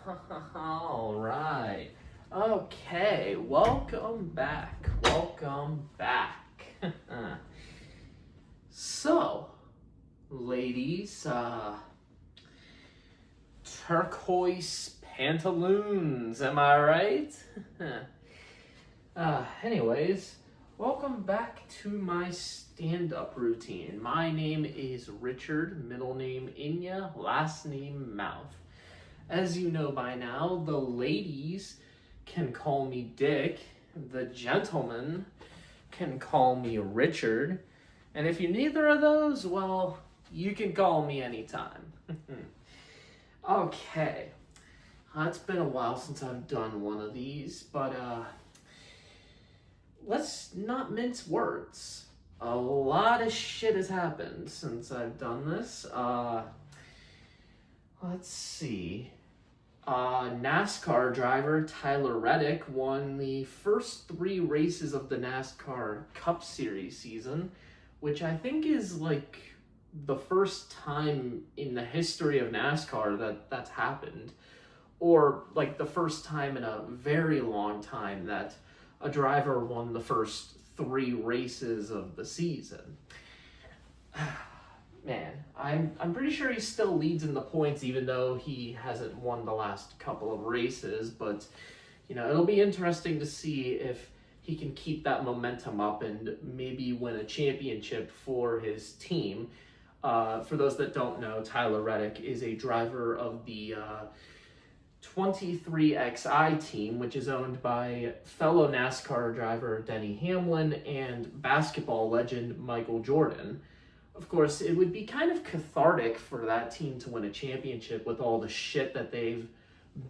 All right. Okay, welcome back. Welcome back. So, ladies, turquoise pantaloons, am I right? Anyways, welcome back to my stand-up routine. My name is Richard, middle name Inya, last name Mouth. As you know by now, the ladies can call me Dick, the gentlemen can call me Richard, and if you're neither of those, well, you can call me anytime. Okay, it's been a while since I've done one of these, but let's not mince words. A lot of shit has happened since I've done this. Let's see. NASCAR driver Tyler Reddick won the first 3 races of the NASCAR Cup Series season, which I think is like the first time in the history of NASCAR that's happened, or like the first time in a very long time that a driver won the first 3 races of the season. Man, I'm pretty sure he still leads in the points, even though he hasn't won the last couple of races. But it'll be interesting to see if he can keep that momentum up and maybe win a championship for his team. For those that don't know, Tyler Reddick is a driver of the 23XI team, which is owned by fellow NASCAR driver Denny Hamlin and basketball legend Michael Jordan. Of course, it would be kind of cathartic for that team to win a championship with all the shit that they've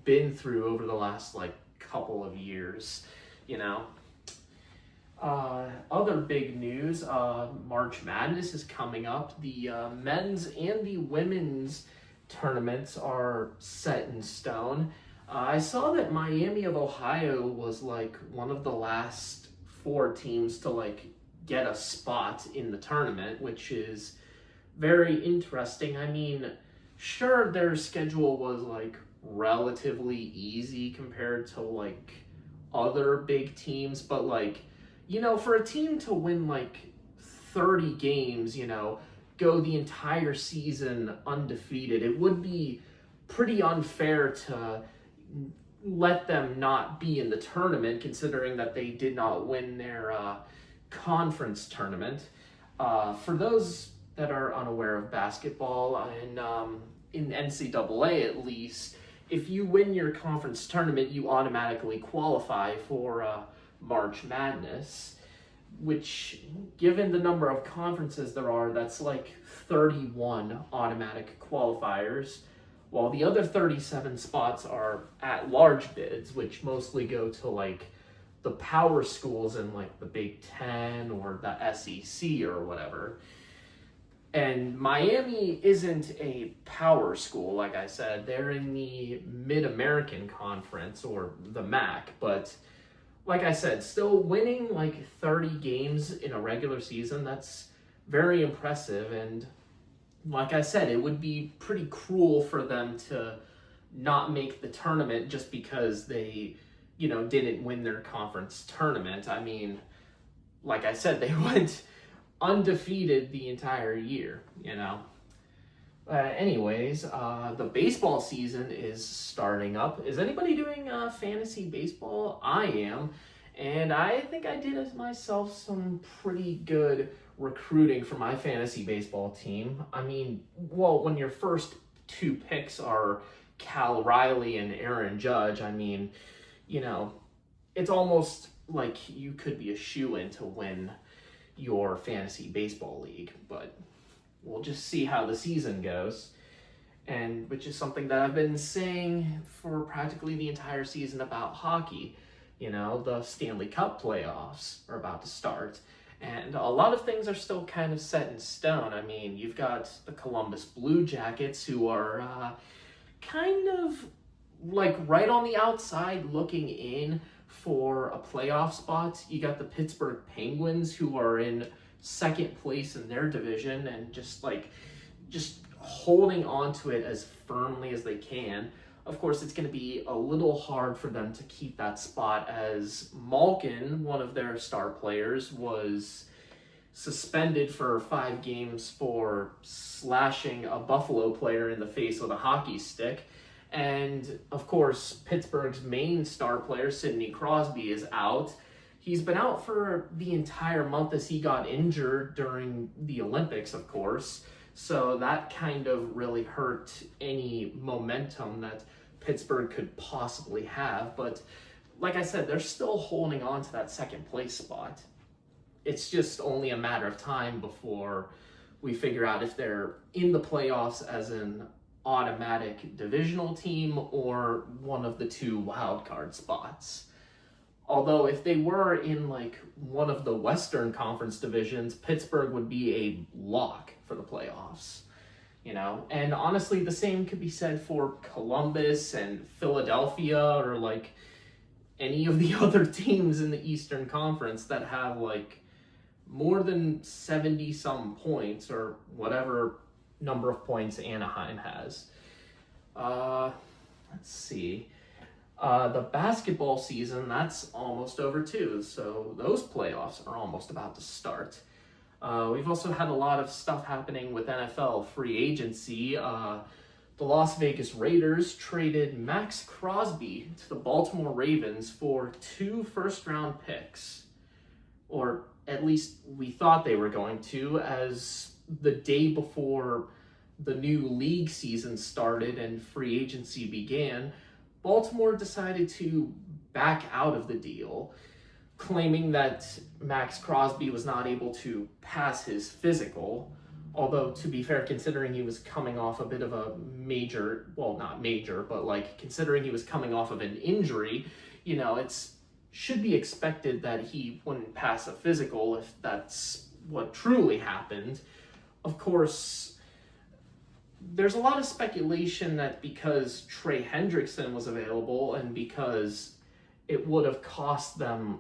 been through over the last couple of years, Other big news, March Madness is coming up. The men's and the women's tournaments are set in stone. I saw that Miami of Ohio was one of the last 4 teams to get a spot in the tournament, which is very interesting. I mean, sure, their schedule was relatively easy compared to other big teams, but for a team to win 30 games, go the entire season undefeated, it would be pretty unfair to let them not be in the tournament, considering that they did not win their conference tournament. For those that are unaware of basketball, and in NCAA at least, if you win your conference tournament, you automatically qualify for March Madness, which, given the number of conferences there are, that's 31 automatic qualifiers, while the other 37 spots are at-large bids, which mostly go to the power schools in the Big Ten or the SEC or whatever. And Miami isn't a power school, like I said. They're in the Mid-American Conference, or the MAC, but like I said, still winning 30 games in a regular season, that's very impressive. And like I said, it would be pretty cruel for them to not make the tournament just because they didn't win their conference tournament. I mean, like I said, they went undefeated the entire year, Anyways, the baseball season is starting up. Is anybody doing fantasy baseball? I am, and I think I did myself some pretty good recruiting for my fantasy baseball team. I mean, well, when your first 2 picks are Cal Riley and Aaron Judge, I mean, it's almost like you could be a shoo-in to win your fantasy baseball league, but we'll just see how the season goes, and which is something that I've been saying for practically the entire season about hockey. The Stanley Cup playoffs are about to start, and a lot of things are still kind of set in stone. I mean, you've got the Columbus Blue Jackets, who are kind of right on the outside looking in for a playoff spot. You got the Pittsburgh Penguins, who are in second place in their division and just holding on to it as firmly as they can. Of course, it's going to be a little hard for them to keep that spot as Malkin, one of their star players, was suspended for 5 games for slashing a Buffalo player in the face with a hockey stick. And of course, Pittsburgh's main star player, Sidney Crosby, is out. He's been out for the entire month as he got injured during the Olympics, of course. So that kind of really hurt any momentum that Pittsburgh could possibly have. But like I said, they're still holding on to that second place spot. It's just only a matter of time before we figure out if they're in the playoffs as an automatic divisional team or one of the 2 wildcard spots. Although if they were in like one of the Western Conference divisions, Pittsburgh would be a lock for the playoffs, you know? And honestly, the same could be said for Columbus and Philadelphia or like any of the other teams in the Eastern Conference that have like more than 70 some points or whatever number of points Anaheim has. Let's see. The basketball season, that's almost over too, so those playoffs are almost about to start. We've also had a lot of stuff happening with NFL free agency. The Las Vegas Raiders traded Max Crosby to the Baltimore Ravens for 2 first-round picks. Or at least we thought they were going to, as the day before the new league season started and free agency began, Baltimore decided to back out of the deal, claiming that Max Crosby was not able to pass his physical. Although, to be fair, considering he was coming off a bit of a major, well, not major, but like considering he was coming off of an injury, you know, it's should be expected that he wouldn't pass a physical if that's what truly happened. Of course, there's a lot of speculation that because Trey Hendrickson was available and because it would have cost them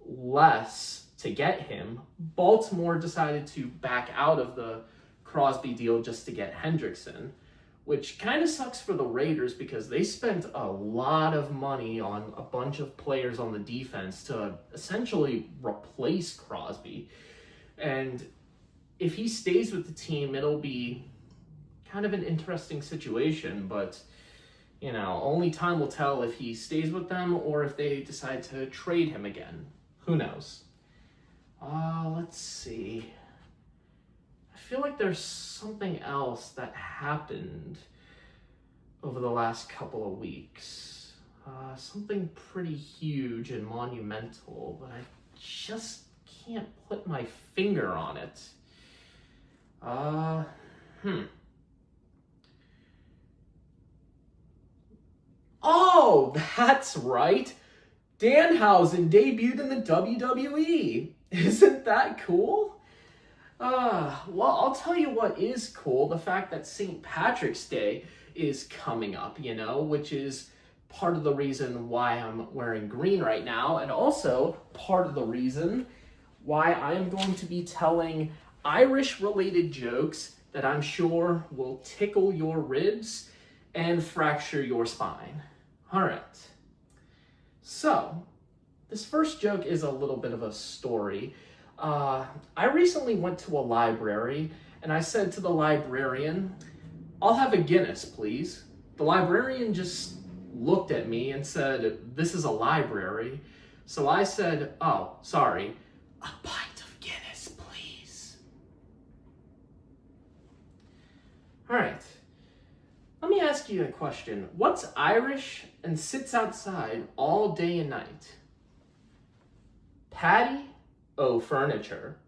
less to get him, Baltimore decided to back out of the Crosby deal just to get Hendrickson, which kind of sucks for the Raiders because they spent a lot of money on a bunch of players on the defense to essentially replace Crosby. And if he stays with the team, it'll be kind of an interesting situation, but you know, only time will tell if he stays with them or if they decide to trade him again. Who knows? Let's see. I feel like there's something else that happened over the last couple of weeks. Something pretty huge and monumental, but I just can't put my finger on it. Oh, that's right. Danhausen debuted in the WWE. Isn't that cool? Well, I'll tell you what is cool. The fact that St. Patrick's Day is coming up, you know, which is part of the reason why I'm wearing green right now, and also part of the reason why I'm going to be telling Irish-related jokes that I'm sure will tickle your ribs and fracture your spine. All right. So, this first joke is a little bit of a story. I recently went to a library, and I said to the librarian, "I'll have a Guinness, please." The librarian just looked at me and said, "This is a library." So I said, "Oh, sorry, a pint of Guinness, please." All right. Let me ask you a question. What's Irish and sits outside all day and night? Paddy o' furniture.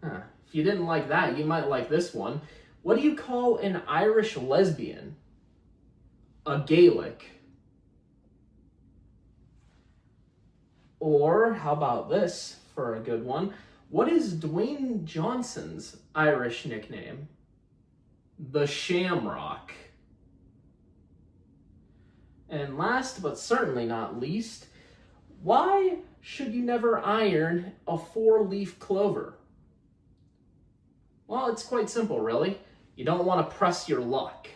If you didn't like that, you might like this one. What do you call an Irish lesbian? A Gaelic. Or how about this for a good one? What is Dwayne Johnson's Irish nickname? The Shamrock. And last but certainly not least, why should you never iron a 4-leaf clover? Well, it's quite simple, really. You don't want to press your luck.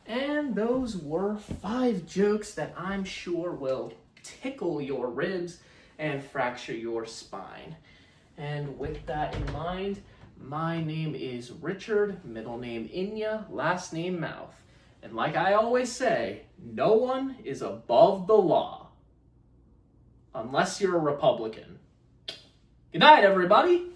And those were 5 jokes that I'm sure will tickle your ribs and fracture your spine. And with that in mind, my name is Richard, middle name Inya, last name Mouth. And like I always say, no one is above the law. Unless you're a Republican. Good night, everybody.